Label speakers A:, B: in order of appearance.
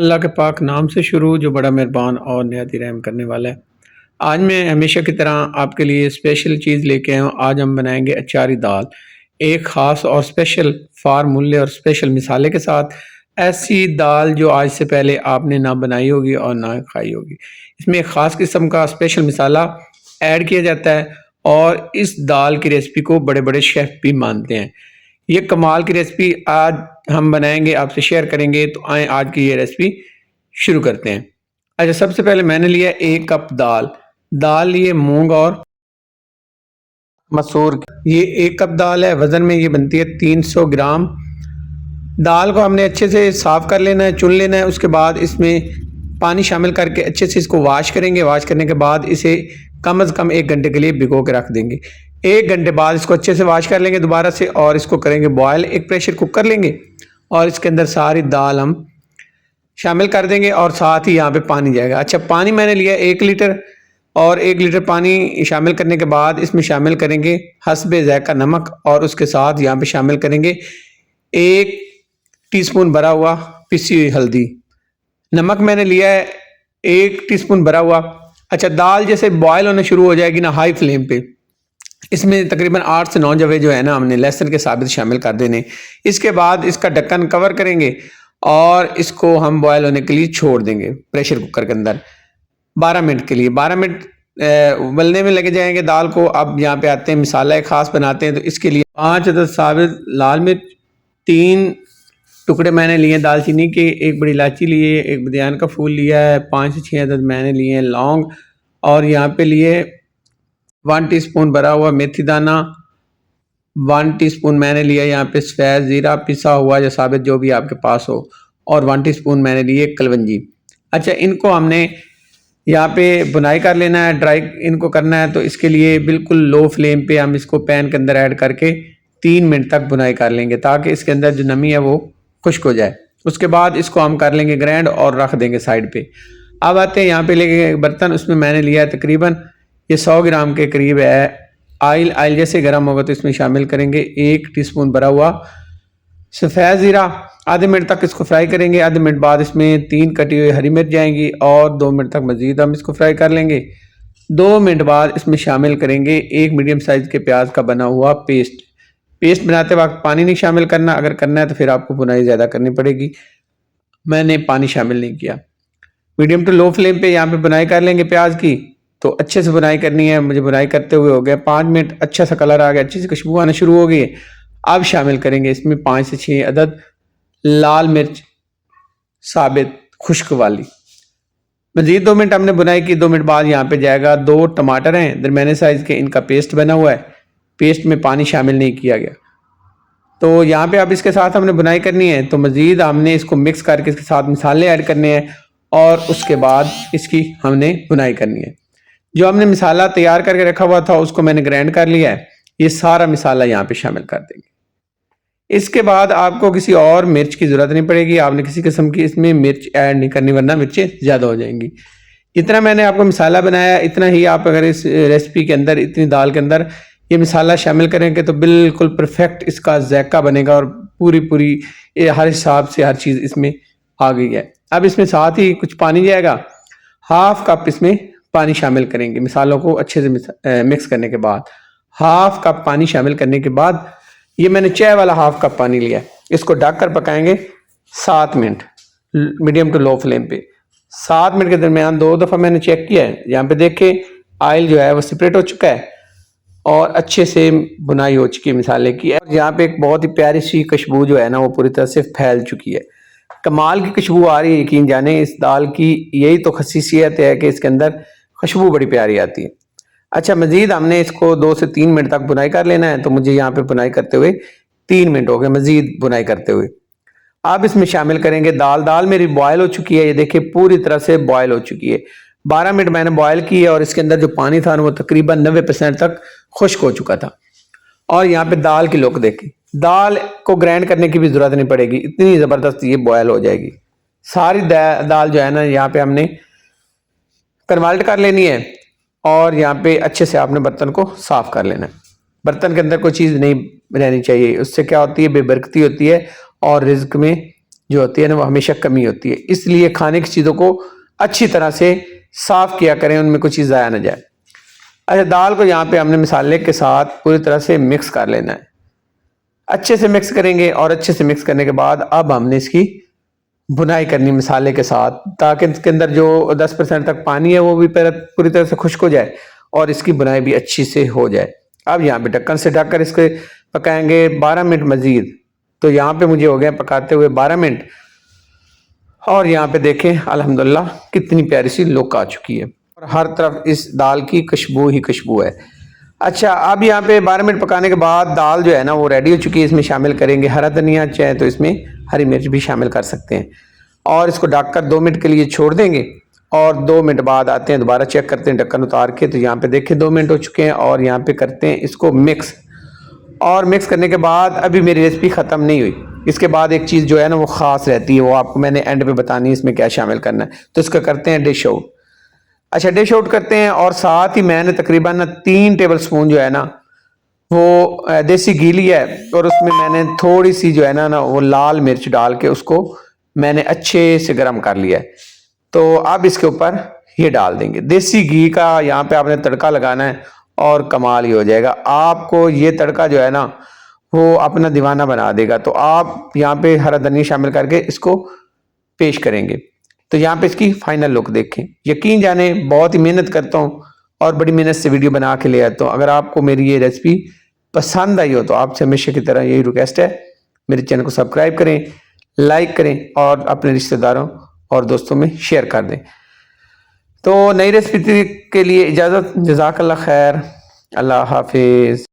A: अल्लाह के पाक नाम से शुरू जो बड़ा मेहरबान और निहायत रहम करने वाला है। आज मैं हमेशा की तरह आपके लिए स्पेशल चीज़ लेके आया हूँ। आज हम बनाएंगे अचारी दाल, एक ख़ास और स्पेशल फार्मूले और स्पेशल मिसाले के साथ। ऐसी दाल जो आज से पहले आपने ना बनाई होगी और ना खाई होगी। इसमें एक ख़ास किस्म का स्पेशल मिसाला ऐड किया जाता है और इस दाल की रेसिपी को बड़े बड़े शेफ़ भी मानते हैं। ये कमाल की रेसिपी आज हम बनाएंगे, आपसे शेयर करेंगे। तो आए आज की ये रेसिपी शुरू करते हैं। अच्छा, सबसे पहले मैंने लिया 1 कप दाल। दाल लिए मूंग और मसूर की। ये 1 कप दाल है, वज़न में ये बनती है 300 ग्राम। दाल को हमने अच्छे से साफ़ कर लेना है, चुन लेना है। उसके बाद इसमें पानी शामिल करके अच्छे से इसको वॉश करेंगे। वॉश करने के बाद इसे कम से कम 1 घंटे के लिए भिगो के रख देंगे। 1 घंटे बाद इसको अच्छे से वॉश कर लेंगे दोबारा से और इसको करेंगे बॉयल। एक प्रेशर कुकर लेंगे और इसके अंदर सारी दाल हम शामिल कर देंगे और साथ ही यहाँ पे पानी जाएगा। अच्छा, पानी मैंने लिया 1 लीटर और 1 लीटर पानी शामिल करने के बाद इसमें शामिल करेंगे हस्बे ज़ायका नमक और उसके साथ यहाँ पे शामिल करेंगे 1 टीस्पून भरा हुआ पिसी हुई हल्दी। नमक मैंने लिया है 1 टीस्पून भरा हुआ। अच्छा, दाल जैसे बॉयल होना शुरू हो जाएगी ना हाई फ्लेम पे, इसमें तकरीबन 8 से 9 जवे जो है ना हमने लहसुन के साबित शामिल कर देने। इसके बाद इसका ढक्कन कवर करेंगे और इसको हम बॉयल होने के लिए छोड़ देंगे प्रेशर कुकर के अंदर 12 मिनट के लिए। 12 मिनट उबलने में लगे जाएंगे दाल को। अब यहाँ पे आते हैं, मिसाला एक ख़ास बनाते हैं। तो इसके लिए 5 अदद साबित लाल मिर्च, 3 टुकड़े मैंने लिए दालचीनी के, 1 बड़ी इलायची लिए, 1 बदियान का फूल लिया है, 5 से 6 अदद मैंने लिए हैं लौंग और यहाँ पे लिए 1 टीस्पून भरा हुआ मेथी दाना, 1 टीस्पून मैंने लिया यहाँ पे सफ़ेद ज़ीरा पिसा हुआ या साबित जो भी आपके पास हो, और 1 टीस्पून मैंने लिए कलवंजी। अच्छा, इनको हमने यहाँ पे बुनाई कर लेना है, ड्राई इनको करना है। तो इसके लिए बिल्कुल लो फ्लेम पे हम इसको पैन के अंदर ऐड करके 3 मिनट तक बुनाई कर लेंगे ताकि इसके अंदर जो नमी है वो खुश्क हो जाए। उसके बाद इसको हम कर लेंगे ग्राइंड और रख देंगे साइड पे। अब आते हैं यहाँ पे लेके बर्तन, उसमें मैंने लिया है तकरीबन ये 100 ग्राम के करीब है आयल। आयल जैसे गर्म होगा तो इसमें शामिल करेंगे 1 टीस्पून भरा हुआ सफ़ेद ज़ीरा। आधे मिनट तक इसको फ्राई करेंगे। आधे मिनट बाद इसमें 3 कटी हुई हरी मिर्च जाएंगी और 2 मिनट तक मज़ीद हम इसको फ्राई कर लेंगे। 2 मिनट बाद इसमें शामिल करेंगे 1 मीडियम साइज़ के प्याज का बना हुआ पेस्ट। पेस्ट बनाते वक्त पानी नहीं शामिल करना, अगर करना है तो फिर आपको बुनाई ज़्यादा करनी पड़ेगी। मैंने पानी शामिल नहीं किया। मीडियम टू लो फ्लेम पे यहाँ पे बुनाई कर लेंगे प्याज की। तो अच्छे से बुनाई करनी है। मुझे बुनाई करते हुए हो गया 5 मिनट, अच्छा सा कलर आ गया, अच्छी सी खुशबू आना शुरू हो गई है। अब शामिल करेंगे इसमें 5 से 6 अदद लाल मिर्च साबित खुश्क वाली। मजीद 2 मिनट हमने बुनाई की। 2 मिनट बाद यहाँ पे जाएगा 2 टमाटर हैं दरमियाने साइज़ के, इनका पेस्ट बना हुआ है। पेस्ट में पानी शामिल नहीं किया गया। तो यहाँ पे अब इसके साथ हमने बुनाई करनी है। तो मजीद हमने इसको मिक्स करके इसके साथ मसाले ऐड करने हैं और उसके बाद इसकी हमने बुनाई करनी है। जो हमने मिसाला तैयार करके रखा हुआ था उसको मैंने ग्राइंड कर लिया है। ये सारा मिसाला यहाँ पे शामिल कर देंगे। इसके बाद आपको किसी और मिर्च की ज़रूरत नहीं पड़ेगी। आपने किसी किस्म की इसमें मिर्च ऐड नहीं करनी, वरना मिर्चें ज़्यादा हो जाएंगी। इतना मैंने आपको मिसाला बनाया, इतना ही आप अगर इस रेसिपी के अंदर, इतनी दाल के अंदर ये मिसाला शामिल करेंगे तो बिल्कुल परफेक्ट इसका जायका बनेगा और पूरी हर हिसाब से हर चीज़ इसमें आ गई है। अब इसमें साथ ही कुछ पानी जाएगा, 1/2 कप इसमें पानी शामिल करेंगे। मिसालों को अच्छे से मिक्स करने के बाद 1/2 कप पानी शामिल करने के बाद ये मैंने चाय वाला 1/2 कप पानी लिया है। इसको ढक कर पकाएंगे 7 minute medium to low flame पे। 7 मिनट के दरमियान 2 दफ़ा मैंने चेक किया है। यहाँ पे देखें ऑयल जो है वो सेपरेट हो चुका है और अच्छे से बुनाई हो चुकी है मिसाले की। और यहाँ पे एक बहुत ही प्यारी सी खुशबू जो है ना वो पूरी तरह से फैल चुकी है। कमाल की खुशबू आ रही है, यकीन जाने इस दाल की यही तो खसीसियत है कि इसके अंदर खुशबू बड़ी प्यारी आती है। अच्छा, मज़ीद हमने इसको 2 से 3 मिनट तक बुनाई कर लेना है। तो मुझे यहाँ पे बुनाई करते हुए 3 मिनट हो गए, मज़ीद बुनाई करते हुए। अब इसमें शामिल करेंगे दाल। दाल मेरी बॉयल हो चुकी है, ये देखिए पूरी तरह से बॉयल हो चुकी है। 12 मिनट मैंने बॉयल की है और इसके अंदर जो पानी था वो तकरीबन 90% तक खुश्क हो चुका था। और यहाँ पे दाल की लुक देखी, दाल को ग्राइंड करने की भी ज़रूरत नहीं पड़ेगी, इतनी ज़बरदस्त ये बॉयल हो जाएगी। सारी दाल जो है ना यहाँ पे हमने कन्वर्ट कर लेनी है और यहाँ पे अच्छे से आपने बर्तन को साफ़ कर लेना है। बर्तन के अंदर कोई चीज़ नहीं रहनी चाहिए, उससे क्या होती है बेबरकती होती है और रिज्क में जो होती है ना वो हमेशा कमी होती है, इसलिए खाने की चीज़ों को अच्छी तरह से साफ़ किया करें, उनमें कुछ चीज़ ज़ाया ना जाए। अच्छा, दाल को यहाँ पे हमने मसाले के साथ पूरी तरह से मिक्स कर लेना है। अच्छे से मिक्स करेंगे और अच्छे से मिक्स करने के बाद अब हमने इसकी भुनाई करनी मसाले के साथ, ताकि इसके अंदर जो 10% तक पानी है वो भी पूरी तरह से खुश्क हो जाए और इसकी भुनाई भी अच्छी से हो जाए। अब यहाँ पे ढक्कन से ढककर इसके पकाएंगे 12 मिनट मज़ीद। तो यहाँ पे मुझे हो गया पकाते हुए 12 मिनट और यहाँ पे देखें अल्हम्दुलिल्लाह कितनी प्यारी सी लुक आ चुकी है और हर तरफ इस दाल की खुशबू ही खुशबू है। अच्छा, अब यहाँ पे 12 मिनट पकाने के बाद दाल जो है ना वो रेडी हो चुकी है। इसमें शामिल करेंगे हरा धनिया, चाहे तो इसमें हरी मिर्च भी शामिल कर सकते हैं और इसको ढककर 2 मिनट के लिए छोड़ देंगे और 2 मिनट बाद आते हैं, दोबारा चेक करते हैं ढक्कन उतार के। तो यहाँ पे देखें 2 मिनट हो चुके हैं और यहाँ पे करते हैं इसको मिक्स। और मिक्स करने के बाद अभी मेरी रेसिपी ख़त्म नहीं हुई, इसके बाद एक चीज़ जो है ना वो ख़ास रहती है, वो आपको मैंने एंड पे बतानी है इसमें क्या शामिल करना है। तो इसका करते हैं डिश आउट। अच्छा, डिश आउट करते हैं और साथ ही मैंने तकरीबन 3 टेबल स्पून जो है ना वो देसी घी लिया है और उसमें मैंने थोड़ी सी जो है ना वो लाल मिर्च डाल के उसको मैंने अच्छे से गर्म कर लिया है। तो अब इसके ऊपर ये डाल देंगे देसी घी का, यहाँ पे आपने तड़का लगाना है और कमाल ही हो जाएगा। आपको ये तड़का जो है ना वो अपना दीवाना बना देगा। तो आप यहाँ पे हरा धनिया शामिल करके इसको पेश करेंगे। तो यहाँ पे इसकी फाइनल लुक देखें। यकीन जाने बहुत ही मेहनत करता हूँ और बड़ी मेहनत से वीडियो बना के ले आता हूँ। अगर आपको मेरी ये रेसिपी पसंद आई हो तो आपसे हमेशा की तरह यही रिक्वेस्ट है, मेरे चैनल को सब्सक्राइब करें, लाइक करें और अपने रिश्तेदारों और दोस्तों में शेयर कर दें। तो नई रेसिपी के लिए इजाज़त। जज़ाकल्लाह खैर। अल्लाह हाफिज़।